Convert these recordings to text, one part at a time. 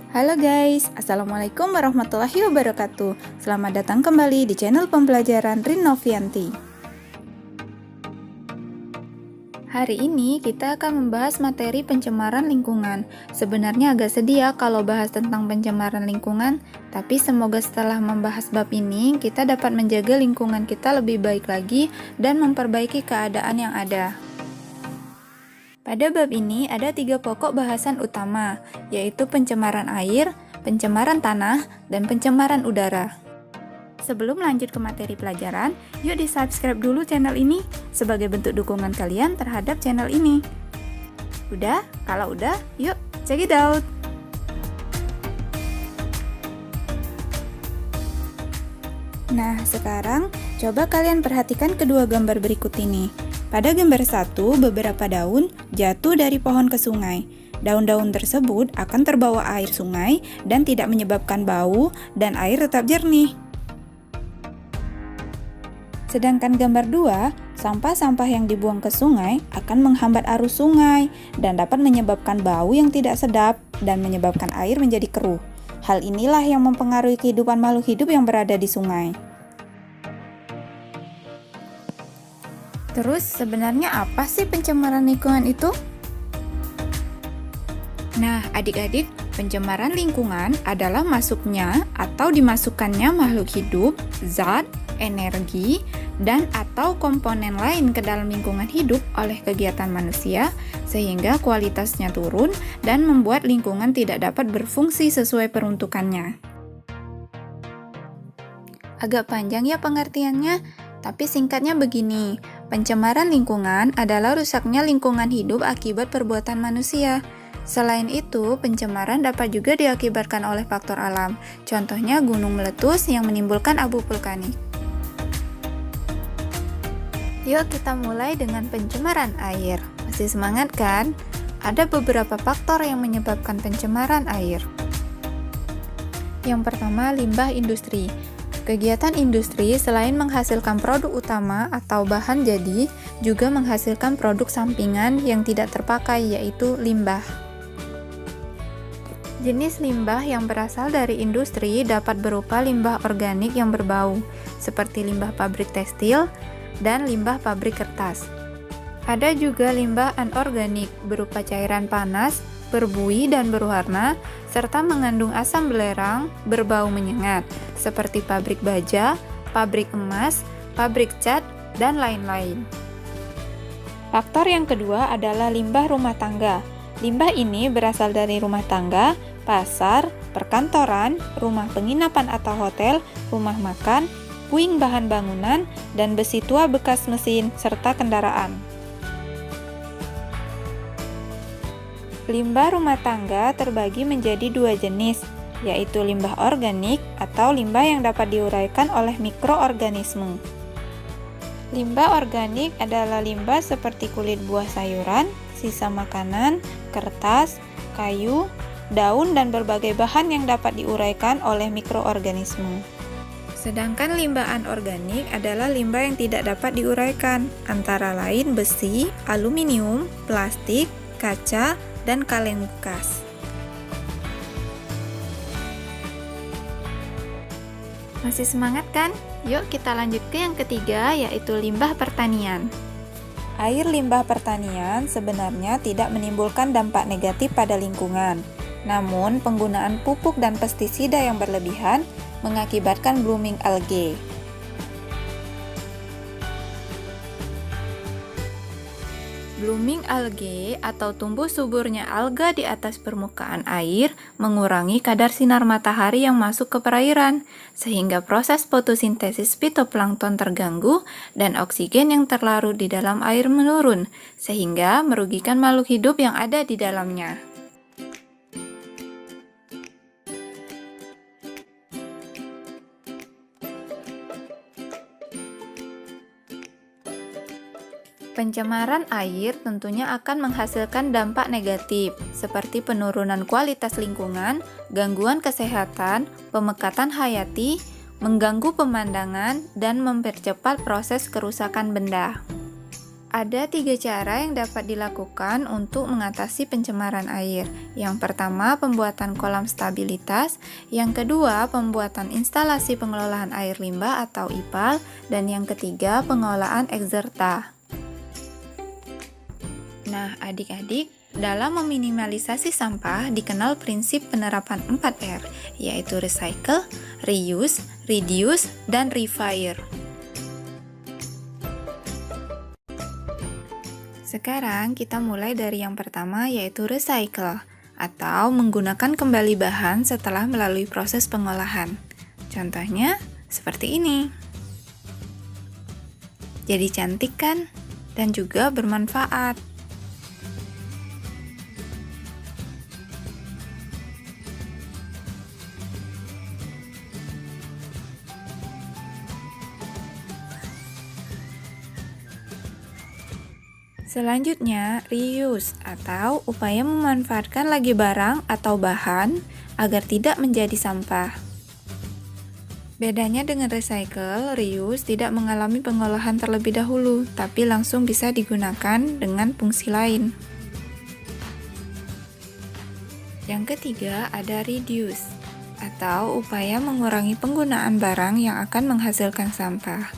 Halo guys, Assalamualaikum warahmatullahi wabarakatuh. Selamat datang kembali di channel pembelajaran Rinovianti. Hari ini kita akan membahas materi pencemaran lingkungan. Sebenarnya agak sedih ya kalau bahas tentang pencemaran lingkungan, tapi semoga setelah membahas bab ini, kita dapat menjaga lingkungan kita lebih baik lagi dan memperbaiki keadaan yang ada. Pada bab ini ada 3 pokok bahasan utama, yaitu pencemaran air, pencemaran tanah, dan pencemaran udara. Sebelum lanjut ke materi pelajaran, yuk di-subscribe dulu channel ini sebagai bentuk dukungan kalian terhadap channel ini. Udah? Kalau udah, yuk check it out! Nah, sekarang coba kalian perhatikan kedua gambar berikut ini. Pada gambar 1, beberapa daun jatuh dari pohon ke sungai. Daun-daun tersebut akan terbawa air sungai dan tidak menyebabkan bau dan air tetap jernih. Sedangkan gambar 2, sampah-sampah yang dibuang ke sungai akan menghambat arus sungai dan dapat menyebabkan bau yang tidak sedap dan menyebabkan air menjadi keruh. Hal inilah yang mempengaruhi kehidupan makhluk hidup yang berada di sungai. Terus sebenarnya apa sih pencemaran lingkungan itu? Nah, adik-adik, pencemaran lingkungan adalah masuknya atau dimasukkannya makhluk hidup, zat, energi, dan atau komponen lain ke dalam lingkungan hidup oleh kegiatan manusia sehingga kualitasnya turun dan membuat lingkungan tidak dapat berfungsi sesuai peruntukannya. Agak panjang ya pengertiannya, tapi singkatnya begini. Pencemaran lingkungan adalah rusaknya lingkungan hidup akibat perbuatan manusia. Selain itu, pencemaran dapat juga diakibatkan oleh faktor alam. Contohnya gunung meletus yang menimbulkan abu vulkanik. Yuk kita mulai dengan pencemaran air. Masih semangat kan? Ada beberapa faktor yang menyebabkan pencemaran air. Yang pertama, limbah industri. Kegiatan industri selain menghasilkan produk utama atau bahan jadi, juga menghasilkan produk sampingan yang tidak terpakai, yaitu limbah. Jenis limbah yang berasal dari industri dapat berupa limbah organik yang berbau, seperti limbah pabrik tekstil dan limbah pabrik kertas. Ada juga limbah anorganik berupa cairan panas, berbuih dan berwarna, serta mengandung asam belerang, berbau menyengat, seperti pabrik baja, pabrik emas, pabrik cat, dan lain-lain. Faktor yang kedua adalah limbah rumah tangga. Limbah ini berasal dari rumah tangga, pasar, perkantoran, rumah penginapan atau hotel, rumah makan, puing bahan bangunan, dan besi tua bekas mesin, serta kendaraan. Limbah rumah tangga terbagi menjadi 2 jenis, yaitu limbah organik atau limbah yang dapat diuraikan oleh mikroorganisme. Limbah organik adalah limbah seperti kulit buah sayuran, sisa makanan, kertas, kayu, daun, dan berbagai bahan yang dapat diuraikan oleh mikroorganisme. Sedangkan limbah anorganik adalah limbah yang tidak dapat diuraikan, antara lain besi, aluminium, plastik, kaca, dan kaleng bekas. Masih semangat kan? Yuk kita lanjut ke yang ketiga, yaitu limbah pertanian. Air limbah pertanian sebenarnya tidak menimbulkan dampak negatif pada lingkungan. Namun, penggunaan pupuk dan pestisida yang berlebihan mengakibatkan blooming algae. Blooming algae atau tumbuh suburnya alga di atas permukaan air mengurangi kadar sinar matahari yang masuk ke perairan, sehingga proses fotosintesis fitoplankton terganggu dan oksigen yang terlarut di dalam air menurun, sehingga merugikan makhluk hidup yang ada di dalamnya. Pencemaran air tentunya akan menghasilkan dampak negatif, seperti penurunan kualitas lingkungan, gangguan kesehatan, pemekatan hayati, mengganggu pemandangan, dan mempercepat proses kerusakan benda. Ada 3 cara yang dapat dilakukan untuk mengatasi pencemaran air. Yang pertama, pembuatan kolam stabilitas. Yang kedua, pembuatan instalasi pengelolaan air limbah atau IPAL. Dan yang ketiga, pengolahan Exerta. Nah, adik-adik, dalam meminimalisasi sampah dikenal prinsip penerapan 4R, yaitu recycle, reuse, reduce, dan refire. Sekarang kita mulai dari yang pertama, yaitu recycle, atau menggunakan kembali bahan setelah melalui proses pengolahan. Contohnya seperti ini. Jadi cantik kan? Dan juga bermanfaat. Selanjutnya, reuse atau upaya memanfaatkan lagi barang atau bahan agar tidak menjadi sampah. Bedanya dengan recycle, reuse tidak mengalami pengolahan terlebih dahulu, tapi langsung bisa digunakan dengan fungsi lain. Yang ketiga, ada reduce atau upaya mengurangi penggunaan barang yang akan menghasilkan sampah.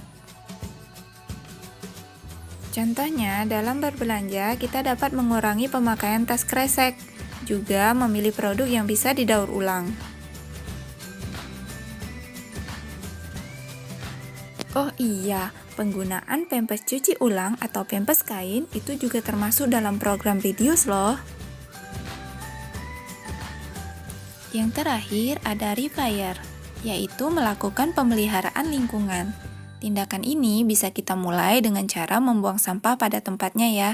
Contohnya, dalam berbelanja, kita dapat mengurangi pemakaian tas kresek, juga memilih produk yang bisa didaur ulang. Oh iya, penggunaan pempes cuci ulang atau pempes kain itu juga termasuk dalam program reduce loh. Yang terakhir ada refire, yaitu melakukan pemeliharaan lingkungan. Tindakan ini bisa kita mulai dengan cara membuang sampah pada tempatnya ya.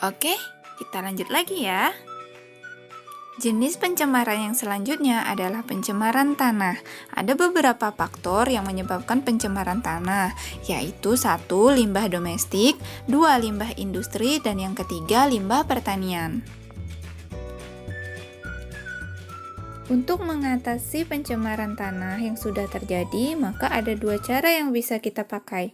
Oke, kita lanjut lagi ya. Jenis pencemaran yang selanjutnya adalah pencemaran tanah. Ada beberapa faktor yang menyebabkan pencemaran tanah, yaitu 1. Limbah domestik, 2. Limbah industri, dan yang ketiga limbah pertanian. Untuk mengatasi pencemaran tanah yang sudah terjadi, maka ada 2 cara yang bisa kita pakai.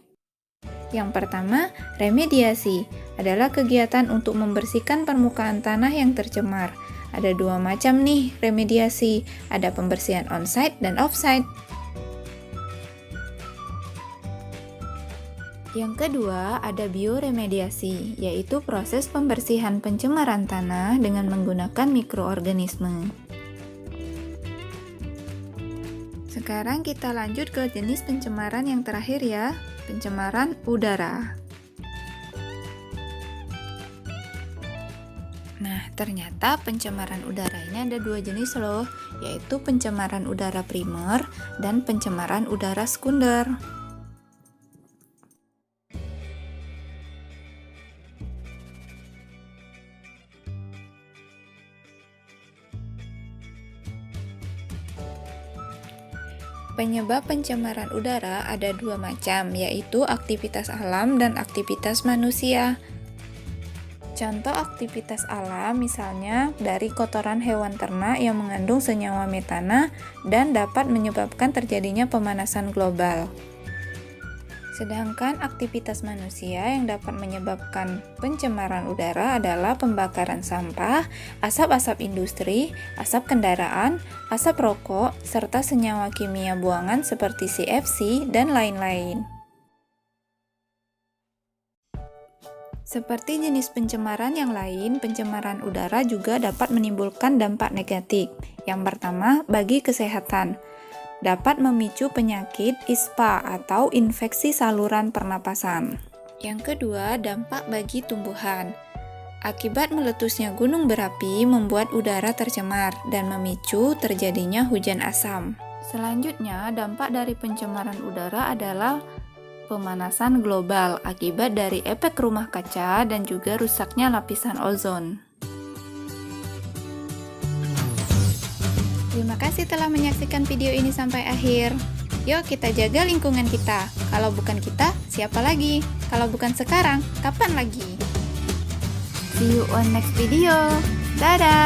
Yang pertama, remediasi adalah kegiatan untuk membersihkan permukaan tanah yang tercemar. Ada 2 macam nih remediasi, ada pembersihan on-site dan off-site. Yang kedua, ada bioremediasi, yaitu proses pembersihan pencemaran tanah dengan menggunakan mikroorganisme. Sekarang kita lanjut ke jenis pencemaran yang terakhir ya, pencemaran udara. Nah, ternyata pencemaran udara ini ada 2 jenis loh, yaitu pencemaran udara primer dan pencemaran udara sekunder. Penyebab pencemaran udara ada 2 macam, yaitu aktivitas alam dan aktivitas manusia. Contoh aktivitas alam misalnya dari kotoran hewan ternak yang mengandung senyawa metana dan dapat menyebabkan terjadinya pemanasan global. Sedangkan aktivitas manusia yang dapat menyebabkan pencemaran udara adalah pembakaran sampah, asap-asap industri, asap kendaraan, asap rokok, serta senyawa kimia buangan seperti CFC dan lain-lain. Seperti jenis pencemaran yang lain, pencemaran udara juga dapat menimbulkan dampak negatif. Yang pertama, bagi kesehatan. Dapat memicu penyakit ISPA atau infeksi saluran pernapasan. Yang kedua, dampak bagi tumbuhan. Akibat meletusnya gunung berapi membuat udara tercemar dan memicu terjadinya hujan asam. Selanjutnya, dampak dari pencemaran udara adalah pemanasan global akibat dari efek rumah kaca dan juga rusaknya lapisan ozon. Terima kasih telah menyaksikan video ini sampai akhir. Yuk kita jaga lingkungan kita. Kalau bukan kita, siapa lagi? Kalau bukan sekarang, kapan lagi? See you on next video. Dadah!